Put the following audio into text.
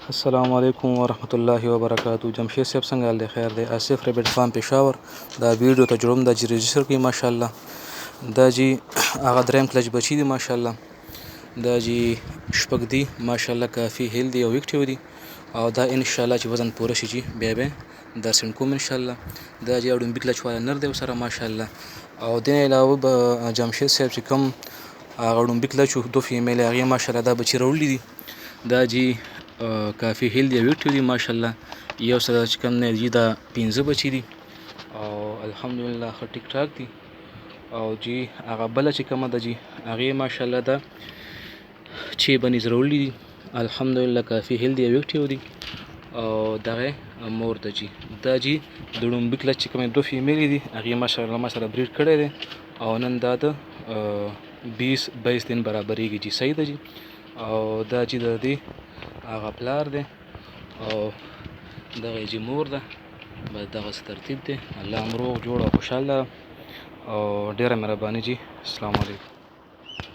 السلام علیکم ورحمۃ اللہ وبرکاتہ. جمشید صاحب څنګه حال دی؟ خیر دی. آصف ریبټ فارم پېښور. دا ویډیو ته جوړوم دا چې رجسټر کړئ. ماشاءالله دا جی هغه دریم کلچ بچي دي. ماشاءالله دا جی شپږ دي. ماشاءالله کافي هیل دي او ایکټیو دي او دا ان شاء الله چې وزن پوره شي بیا به درسن کوم ان شاء الله. دا جی اډون بکلچ والا نر دی سره ماشاءالله. او دین علاوه به جمشید صاحب چې کوم هغه اډون بکلچ دو فیمیل هغه ماشاءالله دا بچي راوړي دي. دا جی کافي هیل دی ویټیو دی ماشاءالله. یو سره چې کوم نه جی دا 15 بچي دي او الحمدلله ښه ټیک ټاک دي. او جی هغه بل چې کومه ده جی هغه ماشاءالله دا چې بنې زرولې دي الحمدلله کافي هیل دی ویټیو دي او دغه مور ده جی. دا جی د ډومبک لچ چې کوم دو فیمیل دي هغه ماشاءالله ما سره بریډ کړی دي او نن دا د 20-22 دن برابرېږي جی. صحیح ده جی. او دا چې د دې هغه پلار دی او دغه جی مور ده. بس دغه ترتیب دی. الله امروغ جوړ او خوشحاله او ډیره مهرباني جی. السلام علیکم.